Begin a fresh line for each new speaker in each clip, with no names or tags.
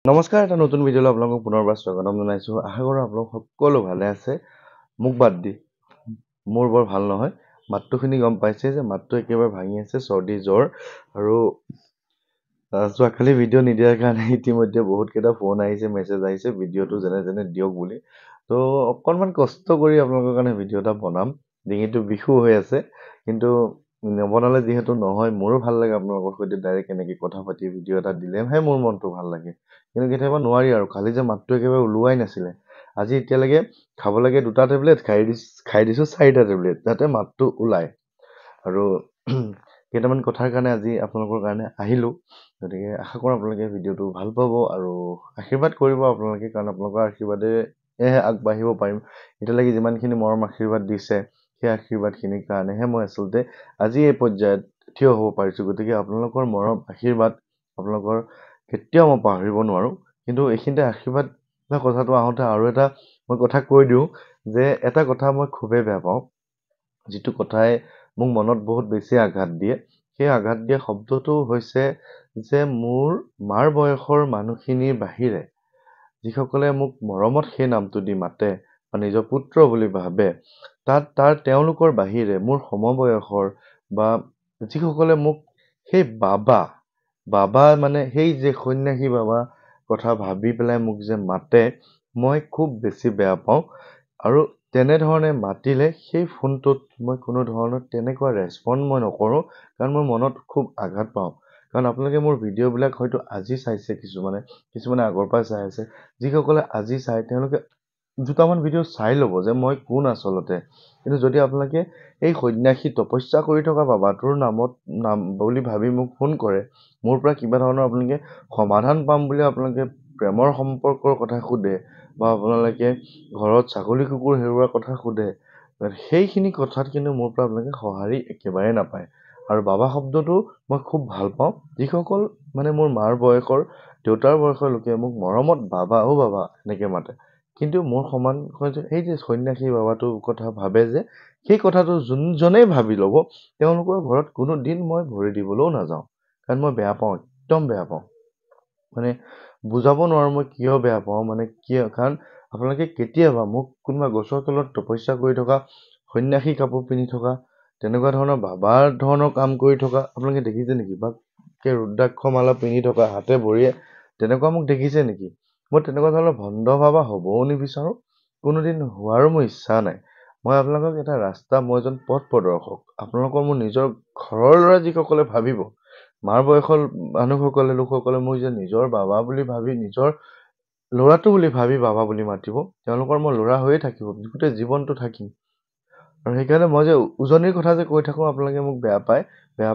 নমস্কাৰ, এটা নতুন ভিডিঅ'লৈ আপোনালোকক পুনৰবাৰ স্বাগতম জনাইছোঁ। আশা কৰোঁ আপোনালোক সকলো ভালে আছে। মোক বাদ দি মোৰ বৰ ভাল নহয়। মাতটো শুনি গম পাইছে যে মাতটো একেবাৰে ভাঙি আছে, চৰ্দি জ্বৰ। আৰু যোৱাকালি ভিডিঅ' নিদিয়াৰ কাৰণে ইতিমধ্যে বহুতকেইটা ফোন আহিছে, মেছেজ আহিছে ভিডিঅ'টো যেনে তেনে দিয়ক বুলি। তো অকণমান কষ্ট কৰি আপোনালোকৰ কাৰণে ভিডিঅ' এটা বনাম। ডিঙিটো বিষো হৈ আছে, কিন্তু নবনালে যিহেতু নহয়। মোৰো ভাল লাগে আপোনালোকৰ সৈতে ডাইৰেক্ট এনেকৈ কথা পাতি ভিডিঅ' এটা দিলেহে মোৰ মনটো ভাল লাগে। কিন্তু কেতিয়াবা নোৱাৰি আৰু, কালি যে মাতটো একেবাৰে ওলোৱাই নাছিলে। আজি এতিয়ালৈকে খাব লাগে 2টা টেবলেট, খাই দিছোঁ 4টা টেবলেট, যাতে মাতটো ওলায়। আৰু কেইটামান কথাৰ কাৰণে আজি আপোনালোকৰ কাৰণে আহিলোঁ। গতিকে আশা কৰোঁ আপোনালোকে ভিডিঅ'টো ভাল পাব আৰু আশীৰ্বাদ কৰিব আপোনালোকে, কাৰণ আপোনালোকৰ আশীৰ্বাদেহে আগবাঢ়িব পাৰিম। এতিয়ালৈকে যিমানখিনি মৰম আশীৰ্বাদ দিছে, সেই আশীৰ্বাদখিনিৰ কাৰণেহে মই আচলতে আজি এই পৰ্যায়ত থিয় হ'ব পাৰিছোঁ। গতিকে আপোনালোকৰ মৰম আশীৰ্বাদ আপোনালোকৰ কেতিয়াও মই পাহৰিব নোৱাৰোঁ। কিন্তু এইখিনিতে আশীৰ্বাদ কথাটো আহোঁতে আৰু এটা মই কথা কৈ দিওঁ যে এটা কথা মই খুবেই বেয়া পাওঁ, যিটো কথাই মোক মনত বহুত বেছি আঘাত দিয়ে। সেই আঘাত দিয়া শব্দটো হৈছে যে মোৰ মাৰ বয়সৰ মানুহখিনিৰ বাহিৰে যিসকলে মোক মৰমত সেই নামটো দি মাতে বা নিজৰ পুত্ৰ বুলি ভাবে, তেওঁলোকৰ বাহিৰে মোৰ সমবয়সৰ বা যিসকলে মোক সেই বাবা মানে সেই যে সন্যাসী বাবা কথা ভাবি পেলাই মোক যে মাতে, মই খুব বেছি বেয়া পাওঁ। আৰু তেনেধৰণে মাতিলে সেই ফোনটোত মই কোনো ধৰণৰ তেনেকুৱা ৰেচপণ্ড মই নকৰোঁ, কাৰণ মোৰ মনত খুব আঘাত পাওঁ। কাৰণ আপোনালোকে মোৰ ভিডিঅ'বিলাক হয়তো আজি চাইছে, কিছুমানে আগৰ পৰাই চাই আছে। যিসকলে আজি চাই তেওঁলোকে দুটামান ভিডিঅ' চাই ল'ব যে মই কোন আচলতে। কিন্তু যদি আপোনালোকে এই সন্যাসী তপস্যা কৰি থকা বাবাটোৰ নাম বুলি ভাবি মোক ফোন কৰে, মোৰ পৰা কিবা ধৰণৰ আপোনালোকে সমাধান পাম বুলি আপোনালোকে প্ৰেমৰ সম্পৰ্কৰ কথা সোধে, বা আপোনালোকে ঘৰত ছাগলী কুকুৰ হেৰুৱাৰ কথা সোধে, সেইখিনি কথাত কিন্তু মোৰ পৰা আপোনালোকে সঁহাৰি একেবাৰে নাপায়। আৰু বাবা শব্দটো মই খুব ভাল পাওঁ। যিসকল মানে মোৰ মাৰ বয়সৰ, দেউতাৰ বয়সৰ লোকে মোক মৰমত বাবা এনেকৈ মাতে। কিন্তু মোৰ সমান এই যে সন্যাসী বাবাটোৰ কথা ভাবে যে, সেই কথাটো যোনজনেই ভাবি ল'ব, তেওঁলোকৰ ঘৰত কোনো দিন মই ভৰি দিবলৈও নাযাওঁ। কাৰণ মই বেয়া পাওঁ, একদম বেয়া পাওঁ। মানে বুজাব নোৱাৰোঁ মই কিয় বেয়া পাওঁ, মানে কিয়, কাৰণ আপোনালোকে কেতিয়াবা মোক কোনোবা গছৰ তলত তপস্যা কৰি থকা, সন্যাসী কাপোৰ পিন্ধি থকা, তেনেকুৱা ধৰণৰ বাবাৰ ধৰণৰ কাম কৰি থকা আপোনালোকে দেখিছে নেকি? বা ৰুদ্ৰাক্ষ মালা পিন্ধি থকা, হাতে ভৰিয়ে তেনেকুৱা মোক দেখিছে নেকি? মই তেনেকুৱা ধৰণৰ ভণ্ড বাবা হ'বও নিবিচাৰোঁ, কোনোদিন হোৱাৰো মোৰ ইচ্ছা নাই। মই আপোনালোকক এটা ৰাস্তা, মই এজন পথ প্ৰদৰ্শক। আপোনালোকৰ মোৰ নিজৰ ঘৰৰ ল'ৰা যিসকলে ভাবিব, মাৰ বয়সৰ লোকসকলে মোক যে নিজৰ বাবা বুলি ভাবি, নিজৰ ল'ৰাটো বুলি ভাবি বাবা বুলি মাতিব, তেওঁলোকৰ মই ল'ৰা হৈয়ে থাকিব, গোটেই জীৱনটো থাকিম। আৰু সেইকাৰণে মই যে উজনিৰ কথা যে কৈ থাকোঁ, আপোনালোকে মোক বেয়া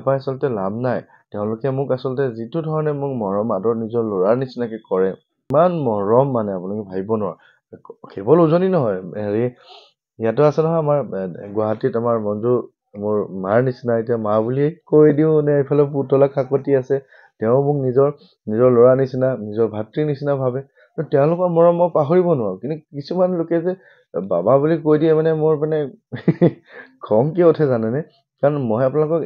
পায় আচলতে লাভ নাই। তেওঁলোকে মোক আচলতে যিটো ধৰণে মোক মৰম আদৰ নিজৰ ল'ৰাৰ নিচিনাকৈ কৰে, ইমান মৰম মানে আপোনালোকে ভাবিব নোৱাৰে। কেৱল উজনি নহয়, ইয়াতো আছে নহয় আমাৰ গুৱাহাটীত আমাৰ মঞ্জু, মোৰ মাৰ নিচিনা, এতিয়া মা বুলিয়ে কৈ দিওঁ নে, এইফালে পুতলা কাকতি আছে, তেওঁ মোক নিজৰ ল'ৰা নিচিনা, নিজৰ ভাতৃৰ নিচিনা ভাবে। তেওঁলোকৰ মৰম মই পাহৰিব নোৱাৰোঁ। কিন্তু কিছুমান লোকে যে বাবা বুলি কৈ দিয়ে, মানে মোৰ মানে খং কিয় উঠে জানেনে? কাৰণ মই আপোনালোকক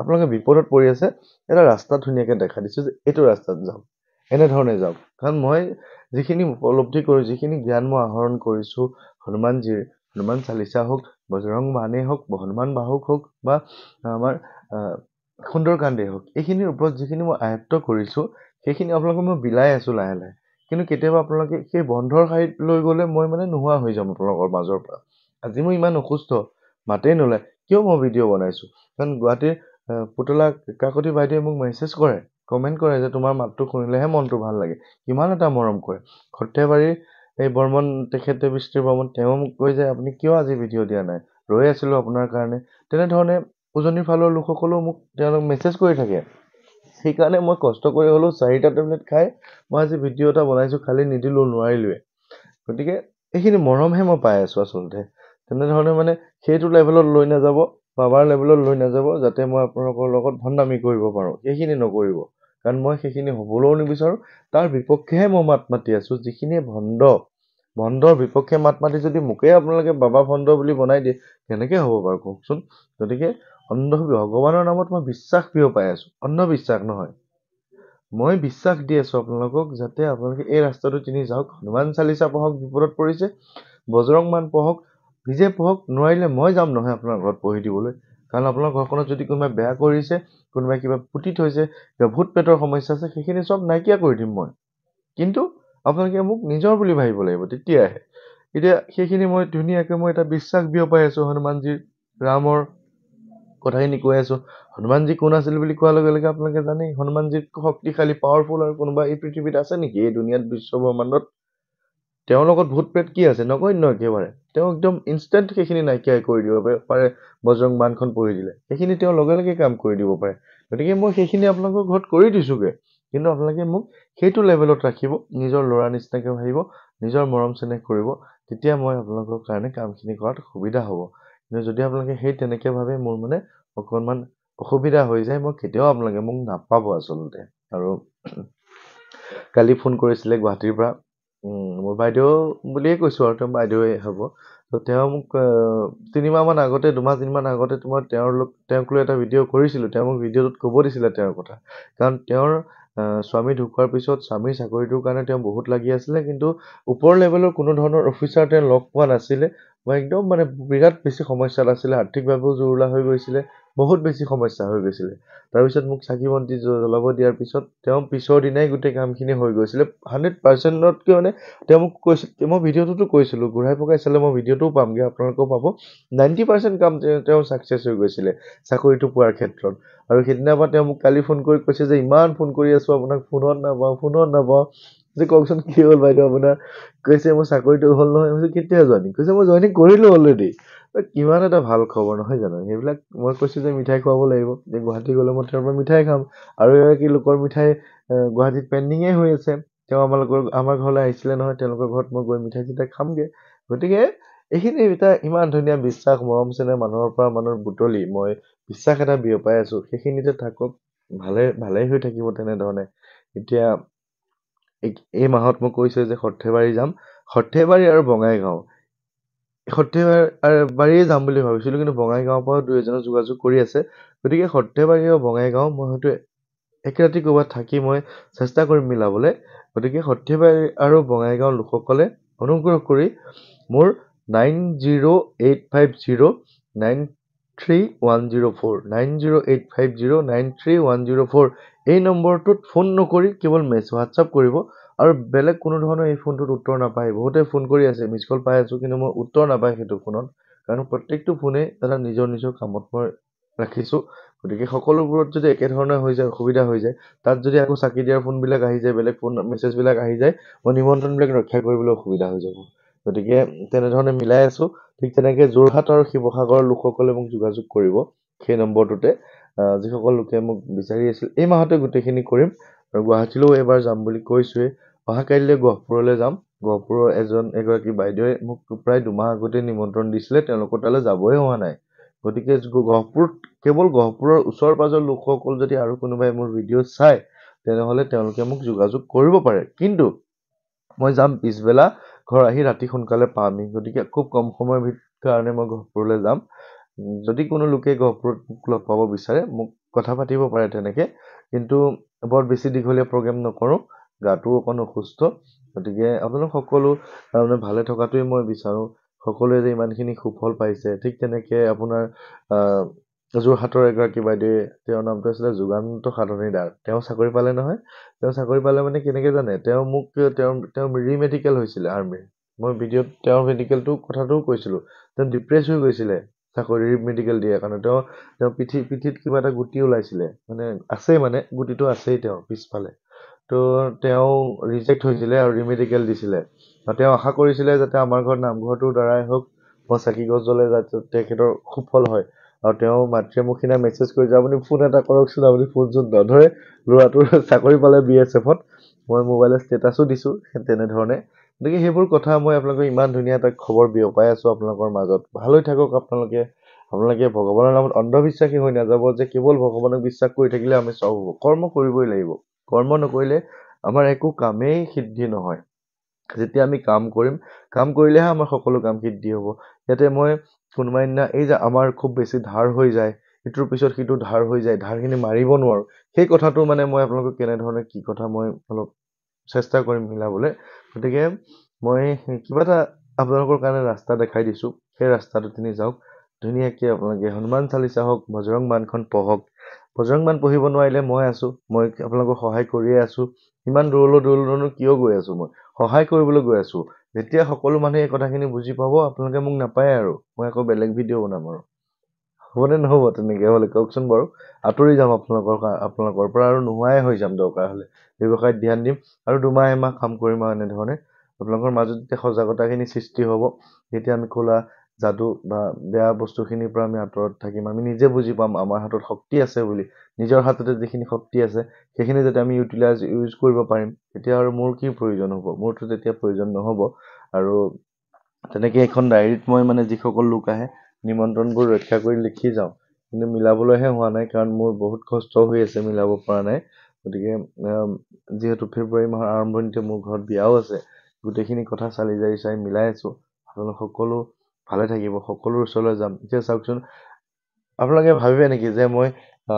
আপোনালোকে বিপদত পৰি আছে, এটা ৰাস্তা ধুনীয়াকৈ দেখা দিছোঁ যে এইটো ৰাস্তাত যাওক, এনেধৰণে যাওক। কাৰণ মই যিখিনি উপলব্ধি কৰি, যিখিনি জ্ঞান মই আহৰণ কৰিছোঁ, হনুমান চালিচা হওক, বজৰং বাণেই হওক, হনুমান বাহুক হওক, বা আমাৰ সুন্দৰকাণ্ডেই হওক, এইখিনিৰ ওপৰত যিখিনি মই আয়ত্ত কৰিছোঁ, সেইখিনি আপোনালোকক মই বিলাই আছোঁ লাহে লাহে। কিন্তু কেতিয়াবা আপোনালোকে সেই বন্ধৰ শাৰীত লৈ গ'লে মই মানে নোহোৱা হৈ যাম আপোনালোকৰ মাজৰ পৰা। আজি মই ইমান অসুস্থ, মাতেই নোলায়, কিয় মই ভিডিঅ' বনাইছোঁ? কাৰণ গুৱাহাটীৰ পুতলা কাকতি বাইদেৱে মোক মেছেজ কৰে, কমেণ্ট কৰে যে তোমাৰ মাতটো শুনিলেহে মনটো ভাল লাগে, কিমান এটা মৰম কৰে। সৰ্থেবাৰীৰ এই বৰ্মন, তেখেতে বৃষ্টিৰ বৰ্মন, তেওঁ মোক কৈ যে আপুনি কিয় আজি ভিডিঅ' দিয়া নাই, ৰৈ আছিলোঁ আপোনাৰ কাৰণে। তেনেধৰণে উজনিৰ ফালৰ লোকসকলেও মোক তেওঁলোক মেছেজ কৰি থাকে। সেইকাৰণে মই কষ্ট কৰি হ'লেও 4টা টেবলেট খাই মই আজি ভিডিঅ' এটা বনাইছোঁ, খালি নিদিলোঁ, নোৱাৰিলোৱে। গতিকে এইখিনি মৰমহে মই পাই আছোঁ আচলতে। তেনেধৰণে মানে সেইটো লেভেলত লৈ নাযাব, বাবাৰ লেভেলত লৈ নাযাব, যাতে মই আপোনালোকৰ লগত ভণ্ডামি কৰিব পাৰোঁ। সেইখিনি নকৰিব, কাৰণ মই সেইখিনি হ'বলৈও নিবিচাৰোঁ। তাৰ বিপক্ষেহে মই মাত মাতি আছোঁ। যিখিনিয়ে ভণ্ডৰ বিপক্ষে মাত মাতি যদি মোকেই আপোনালোকে বাবা ভণ্ড বুলি বনাই দিয়ে, কেনেকৈ হ'ব বাৰু কওকচোন? গতিকে ভগৱানৰ নামত মই বিশ্বাস পাই আছোঁ, অন্ধবিশ্বাস নহয়। মই বিশ্বাস দি আছো আপোনালোকক যাতে আপোনালোকে এই ৰাস্তাটো চিনি যাওক হনুমান চালিচা পঢ়ক বিপদত পৰিছে বজৰং মান পঢ়ক নিজে পঢ়ক নোৱাৰিলে মই যাম নহয় আপোনাৰ ঘৰত পঢ়ি দিবলৈ কাৰণ আপোনাৰ ঘৰখনত যদি কোনোবাই বেয়া কৰিছে কোনোবাই কিবা পুতি থৈছে কিবা ভূত পেটৰ সমস্যা আছে সেইখিনি চব নাইকিয়া কৰি দিম মই কিন্তু আপোনালোকে মোক নিজৰ বুলি ভাবিব লাগিব তেতিয়াহে এতিয়া সেইখিনি মই ধুনীয়াকৈ মই এটা বিশ্বাস বিয়পাই আছো হনুমানজীৰ ৰামৰ কথাখিনি কৈ আছো হনুমানজী কোন আছিল বুলি কোৱাৰ লগে লগে আপোনালোকে জানেই হনুমানজী শক্তিশালী পাৱাৰফুল আৰু কোনোবা এই পৃথিৱীত আছে নেকি এই দুনিয়াত বিশ্ব ব্ৰহ্মাণ্ডত তেওঁৰ লগত ভূত প্ৰেত কি আছে নগণ্য একেবাৰে তেওঁ একদম ইনষ্টেণ্ট সেইখিনি নাইকিয়া কৰি দিব পাৰে বজৰং বানখন পঢ়ি দিলে সেইখিনি তেওঁ লগে লগে কাম কৰি দিব পাৰে গতিকে মই সেইখিনি আপোনালোকৰ ঘৰত কৰি দিছোগে কিন্তু আপোনালোকে মোক সেইটো লেভেলত ৰাখিব নিজৰ ল'ৰা নিচিনাকে ভাবিব নিজৰ মৰম চেনেহ কৰিব তেতিয়া মই আপোনালোকৰ কাৰণে কামখিনি কৰাত সুবিধা হ'ব কিন্তু যদি আপোনালোকে সেই তেনেকে ভাবে মোৰ মানে অকণমান অসুবিধা হৈ যায় মই কেতিয়াও আপোনালোকে মোক নাপাব আচলতে আৰু কালি ফোন কৰিছিলে গুৱাহাটীৰ পৰা মোৰ বাইদেউ বুলিয়ে কৈছো আৰু তেওঁ বাইদেউৱে হ'ব তো তেওঁ মোক 3 মাহ মান আগতে 2 মাহ 3 মাহ আগতে তোমাৰ তেওঁক লৈ এটা ভিডিঅ' কৰিছিলো তেওঁ মোক ভিডিঅ'টোত ক'ব দিছিলে তেওঁৰ কথা কাৰণ তেওঁৰ স্বামী ঢুকোৱাৰ পিছত স্বামীৰ চাকৰিটোৰ কাৰণে তেওঁ বহুত লাগি আছিলে কিন্তু ওপৰ লেভেলৰ কোনো ধৰণৰ অফিচাৰ তেওঁ লগ পোৱা নাছিলে মই একদম মানে বিৰাট বেছি সমস্যাত আছিলে আৰ্থিকভাৱেও জৰুলা হৈ গৈছিলে বহুত বেছি সমস্যা হৈ গৈছিলে তাৰপিছত মোক চাকি বন্তি জ্বলাব দিয়াৰ পিছত তেওঁ পিছৰ দিনাই গোটেই কামখিনি হৈ গৈছিলে 100%তকৈ মানে তেওঁ মোক কৈছিল মই ভিডিঅ'টোতো কৈছিলো ঘূৰাই পকাই চালে মই ভিডিঅ'টোও পামগে আপোনালোকেও পাব 90% কাম তেওঁ ছাকচেছ হৈ গৈছিলে চাকৰিটো পোৱাৰ ক্ষেত্ৰত আৰু সেইদিনাৰ পৰা তেওঁ মোক কালি ফোন কৰি কৈছে যে ইমান ফোন কৰি আছো আপোনাক ফোনত নাপাওঁ যে কওকচোন কি হ'ল বাইদেউ আপোনাৰ কৈছে মোৰ চাকৰিটো হ'ল নহয় মই কেতিয়া জইনিং কৈছে মই জইনিং কৰিলো অলৰেডি কিমান এটা ভাল খবৰ নহয় জানো সেইবিলাক মই কৈছো যে মিঠাই খুৱাব লাগিব যে গুৱাহাটী গ'লে মই তেওঁৰ পৰা মিঠাই খাম আৰু এগৰাকী লোকৰ মিঠাই গুৱাহাটীত পেণ্ডিঙে হৈ আছে তেওঁ আমাৰ ঘৰলৈ আহিছিলে নহয় তেওঁলোকৰ ঘৰত মই গৈ মিঠাই চিঠাই খামগে গতিকে এইখিনি এটা ইমান ধুনীয়া বিশ্বাস মৰম চেনেহ মানুহৰ পৰা মানুহৰ বুটলি মই বিশ্বাস এটা বিয়পাই আছো সেইখিনিতে থাকক ভালে হৈ থাকিব তেনেধৰণে এতিয়া এই মাহত মই কৈছো যে সৰ্থেবাৰী যাম সৰ্থেবাৰী আৰু বঙাইগাঁও সৰ্থেবাৰীয়ে যাম বুলি ভাবিছিলো কিন্তু বঙাইগাঁৱৰ পৰা 2 এজনে যোগাযোগ কৰি আছে গতিকে সৰ্থেবাৰী আৰু বঙাইগাঁও মই হয়তো এক ৰাতি ক'ৰবাত থাকি মই চেষ্টা কৰিম মিলাবলৈ গতিকে সৰ্থেবাৰী আৰু বঙাইগাঁৱৰ লোকসকলে অনুগ্ৰহ কৰি মোৰ 9085093104 এই নম্বৰটোত ফোন নকৰি কেৱল হোৱাটছআপ কৰিব আৰু বেলেগ কোনো ধৰণৰ এই ফোনটোত উত্তৰ নাপায় বহুতে ফোন কৰি আছে মিছ কল পাই আছো কিন্তু মই উত্তৰ নাপায় সেইটো ফোনত কাৰণ প্ৰত্যেকটো ফোনে এটা নিজৰ কামত মই ৰাখিছো গতিকে সকলোবোৰত যদি একেধৰণে হৈ যায় অসুবিধা হৈ যায় তাত যদি আকৌ চাকি দিয়াৰ ফোনবিলাক আহি যায় বেলেগ ফোন মেছেজবিলাক আহি যায় মই নিমন্ত্ৰণবিলাক ৰক্ষা কৰিবলৈ অসুবিধা হৈ যাব গতিকে তেনেধৰণে মিলাই আছো ঠিক তেনেকে যোৰহাট আৰু শিৱসাগৰৰ লোকসকলে মোক যোগাযোগ কৰিব সেই নম্বৰটোতে যিসকল লোকে মোক বিচাৰি আছিল এই মাহতে গোটেইখিনি কৰিম আৰু গুৱাহাটীলৈও এবাৰ যাম বুলি কৈছোৱে অহা কাইলৈ গহপুৰলৈ যাম গহপুৰৰ এগৰাকী বাইদেৱে মোক প্ৰায় 2 মাহ আগতে নিমন্ত্ৰণ দিছিলে তেওঁলোকৰ তালৈ যাবই হোৱা নাই গতিকে গহপুৰত কেৱল গহপুৰৰ ওচৰ পাজৰ লোকসকল যদি আৰু কোনোবাই মোৰ ভিডিঅ' চাই তেনেহ'লে তেওঁলোকে মোক যোগাযোগ কৰিব পাৰে কিন্তু মই যাম পিছবেলা ঘৰ আহি ৰাতি সোনকালে পামহি গতিকে খুব কম সময়ৰ কাৰণে মই গহপুৰলৈ যাম যদি কোনো লোকে গহপুৰত মোক লগ পাব বিচাৰে মোক কথা পাতিব পাৰে তেনেকে কিন্তু বৰ বেছি দীঘলীয়া প্ৰগ্ৰেম নকৰোঁ গাটো অকণ অসুস্থ গতিকে আপোনালোক সকলো ভালে থকাটোৱেই মই বিচাৰোঁ সকলোৱে যে ইমানখিনি সুফল পাইছে ঠিক তেনেকে আপোনাৰ যোৰহাটৰ এগৰাকী বাইদেৱে তেওঁৰ নামটো আছিলে যুগান্ত সাধনীদাৰ তেওঁ চাকৰি পালে নহয় তেওঁ চাকৰি পালে মানে কেনেকে জানে তেওঁ মোক তেওঁ ৰিমেডিকেল হৈছিলে আৰ্মিৰ মই ভিডিঅ'ত তেওঁৰ মেডিকেলটো কথাটোও কৈছিলোঁ তেওঁ ডিপ্ৰেছ হৈ গৈছিলে চাকৰি মেডিকেল দিয়াৰ কাৰণে তেওঁ পিঠিত কিবা এটা গুটি ওলাইছিলে মানে গুটিটো আছেই তেওঁৰ পিছফালে তো তেওঁ ৰিজেক্ট হৈছিলে আৰু ৰিমেডিকেল দিছিলে তেওঁ আশা কৰিছিলে যাতে আমাৰ ঘৰত নামঘৰটোৰ দ্বাৰাই হওক মই চাকি গছ জ্বলে যাতে তেখেতৰ সুফল হয় আৰু তেওঁ মাতৃয়ে মোক সিনা মেছেজ কৰিছে আপুনি ফোন এটা কৰকচোন আপুনি ফোনচোন নধৰে ল'ৰাটোৰ চাকৰি পালে BSFত মই মোবাইলত ষ্টেটাছো দিছোঁ তেনেধৰণে গতিকে সেইবোৰ কথা মই আপোনালোকক ইমান ধুনীয়া এটা খবৰ বিয়পাই আছো আপোনালোকৰ মাজত ভাল হৈ থাকক আপোনালোকে ভগৱানৰ নামত অন্ধবিশ্বাসী হৈ নাযাব যে কেৱল ভগৱানক বিশ্বাস কৰি থাকিলে আমি চব হ'ব কৰ্ম কৰিবই লাগিব কৰ্ম নকৰিলে আমাৰ একো কামেই সিদ্ধি নহয় যেতিয়া আমি কাম কৰিলেহে আমাৰ সকলো কাম সিদ্ধি হ'ব ইয়াতে মই কোনোবা দিনা এই যে আমাৰ খুব বেছি ধাৰ হৈ যায় ইটোৰ পিছত সিটো ধাৰ হৈ যায়, ধাৰখিনি মাৰিব নোৱাৰোঁ। সেই কথাটো মানে মই আপোনালোকক কেনেধৰণে কি কথা মই অলপ চেষ্টা কৰিম মিলাবলৈ। গতিকে মই কিবা এটা আপোনালোকৰ কাৰণে ৰাস্তা দেখাই দিছোঁ। সেই ৰাস্তাটোত তিনি যাওক, ধুনীয়াকৈ আপোনালোকে হনুমান চালিচা হওক, বজৰং বাণখন পঢ়ক। বজৰং বাণ পঢ়িব নোৱাৰিলে মই আছোঁ, মই আপোনালোকক সহায় কৰিয়ে আছোঁ। ইমান দূৰলৈনো কিয় গৈ আছোঁ, মই সহায় কৰিবলৈ গৈ আছোঁ। যেতিয়া সকলো মানুহে এই কথাখিনি বুজি পাব, আপোনালোকে মোক নাপায় আৰু মই আকৌ বেলেগ ভিডিঅ' বনাম আৰু। হ'বনে নহ'ব তেনেকৈ হ'লে কওকচোন বাৰু? আঁতৰি যাম আপোনালোকৰ পৰা আৰু নোহোৱাই হৈ যাম দৰকাৰ হ'লে। ব্যৱসায়ত ধ্যান দিম আৰু 2 মাহ 1 মাহ কাম কৰিম আৰু এনেধৰণে। আপোনালোকৰ মাজত যেতিয়া সজাগতাখিনি সৃষ্টি হ'ব, তেতিয়া আমি খোলা যাদু বা বেয়া বস্তুখিনিৰ পৰা আমি আঁতৰত থাকিম। আমি নিজে বুজি পাম আমাৰ হাতত শক্তি আছে বুলি। নিজৰ হাততে যিখিনি শক্তি আছে সেইখিনি যদি আমি ইউজ কৰিব পাৰিম, তেতিয়া আৰু মোৰ কি প্ৰয়োজন হ'ব? মোৰতো তেতিয়া প্ৰয়োজন নহ'ব। আৰু তেনেকৈ এখন ডায়েৰীত মই মানে যিসকল লোক আহে নিমন্ত্ৰণবোৰ ৰক্ষা কৰি লিখি যাওঁ, কিন্তু মিলাবলৈহে হোৱা নাই, কাৰণ মোৰ বহুত কষ্ট হৈ আছে, মিলাব পৰা নাই। গতিকে যিহেতু ফেব্ৰুৱাৰী মাহৰ আৰম্ভণিতে মোৰ ঘৰত বিয়াও আছে, গোটেইখিনি কথা চালি জাৰি চাই মিলাই আছোঁ। আপোনালোক সকলো ভালে থাকিব, সকলোৰ ওচৰলৈ যাম। এতিয়া চাওকচোন, আপোনালোকে ভাবিবে নেকি যে মই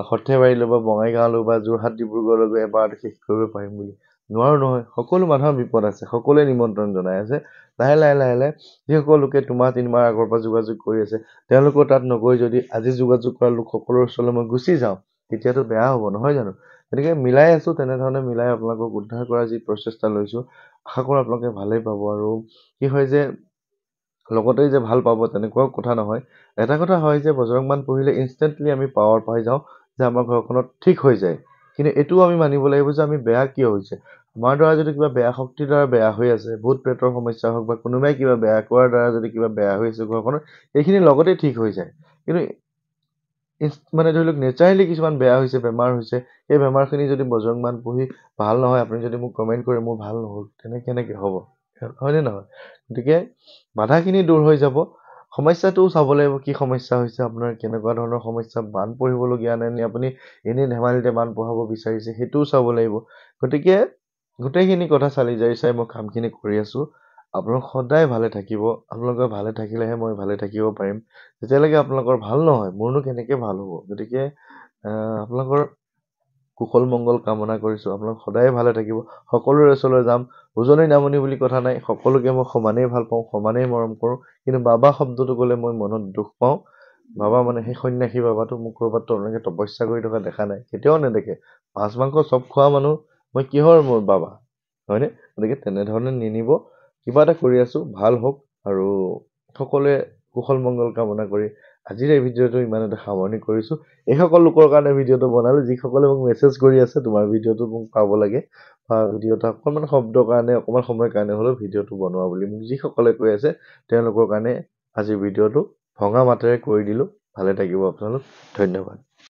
সৰ্থেবাৰীলৈ বা বঙাইগাঁৱলৈ বা যোৰহাট ডিব্ৰুগড়লৈ গৈ এবাৰতে শেষ কৰিব পাৰিম বুলি? নোৱাৰোঁ নহয়। সকলো মানুহৰ বিপদ আছে, সকলোৱে নিমন্ত্ৰণ জনাই আছে। লাহে লাহে যিসকল লোকে 2 মাহ 3 মাহ আগৰ পৰা যোগাযোগ কৰি আছে, তেওঁলোকৰ তাত নগৈ যদি আজি যোগাযোগ কৰা লোকসকলৰ ওচৰলৈ মই গুচি যাওঁ, তেতিয়াতো বেয়া হ'ব নহয় জানো? গতিকে মিলাই আছোঁ, তেনেধৰণে মিলাই আপোনালোকক উদ্ধাৰ কৰাৰ যি প্ৰচেষ্টা লৈছোঁ, আশা কৰোঁ আপোনালোকে ভালেই পাব। আৰু কি হয় যে লগতেই যে ভাল পাব তেনেকুৱাও কথা নহয়। এটা কথা হয় যে বজৰং বাণ পঢ়িলে ইনষ্টেণ্টলি আমি পাৱাৰ পাই যাওঁ যে আমাৰ ঘৰখনত ঠিক হৈ যায়। কিন্তু এইটোও আমি মানিব লাগিব যে আমি বেয়া কিয় হৈছে। আমাৰ দ্বাৰা যদি কিবা বেয়া শক্তিৰ দ্বাৰা বেয়া হৈ আছে, ভূত প্ৰেতৰ সমস্যা হওক বা কোনোবাই কিবা বেয়া কৰাৰ দ্বাৰা যদি কিবা বেয়া হৈ আছে ঘৰখনত, এইখিনি লগতেই ঠিক হৈ যায়। কিন্তু মানে ধৰি লওক নেচাৰেলি কিছুমান বেয়া হৈছে, বেমাৰ হৈছে, সেই বেমাৰখিনি যদি বজৰং বাণ পঢ়ি ভাল নহয়, আপুনি যদি মোক কমেণ্ট কৰে মোৰ ভাল নহ'ল, কেনেকৈ হ'ব? হয়নে নহয়? গতিকে বাধাখিনি দূৰ হৈ যাব। সমস্যাটোও চাব লাগিব, কি সমস্যা হৈছে আপোনাৰ, কেনেকুৱা ধৰণৰ সমস্যা, বাণ পঢ়িবলগীয়া নে আপুনি এনেই ধেমালিতে বাণ পঢ়াব বিচাৰিছে, সেইটোও চাব লাগিব। গতিকে গোটেইখিনি কথা চালি জাৰি চাই মই কামখিনি কৰি আছোঁ। আপোনালোক সদায় ভালে থাকিব। আপোনালোকে ভালে থাকিলেহে মই ভালে থাকিব পাৰিম। যেতিয়ালৈকে আপোনালোকৰ ভাল নহয়, মোৰনো কেনেকৈ ভাল হ'ব? গতিকে আপোনালোকৰ কুশল মংগল কামনা কৰিছোঁ। আপোনালোক সদায় ভালে থাকিব। সকলোৰে ওচৰলৈ যাম। উজনি নামনি বুলি কথা নাই, সকলোকে মই সমানেই ভাল পাওঁ, সমানেই মৰম কৰোঁ। কিন্তু বাবা শব্দটো ক'লে মই মনত দুখ পাওঁ। বাবা মানে সেই সন্যাসী বাবাটো মোক ক'ৰবাত তেনেকৈ তপস্যা কৰি থকা দেখা নাই, কেতিয়াও নেদেখে। মাছ মাংস চব খোৱা মানুহ, মই কিহৰ মোৰ বাবা, হয়নে? গতিকে তেনেধৰণে নিনিব। কিবা এটা কৰি আছোঁ, ভাল হওক। আৰু সকলোৱে কুশল মংগল কামনা কৰি আজিৰ এই ভিডিঅ'টো ইমানতে সামৰণি কৰিছোঁ। এইসকল লোকৰ কাৰণে ভিডিঅ'টো বনালোঁ, যিসকলে মোক মেছেজ কৰি আছে তোমাৰ ভিডিঅ'টো মোক পাব লাগে, বা ভিডিঅ'টো অকণমান শব্দৰ কাৰণে, অকণমান সময়ৰ কাৰণে হ'লেও ভিডিঅ'টো বনোৱা বুলি মোক যিসকলে কৈ আছে, তেওঁলোকৰ কাৰণে আজিৰ ভিডিঅ'টো ভঙা মাতেৰে কৰি দিলোঁ। ভালে থাকিব আপোনালোক। ধন্যবাদ।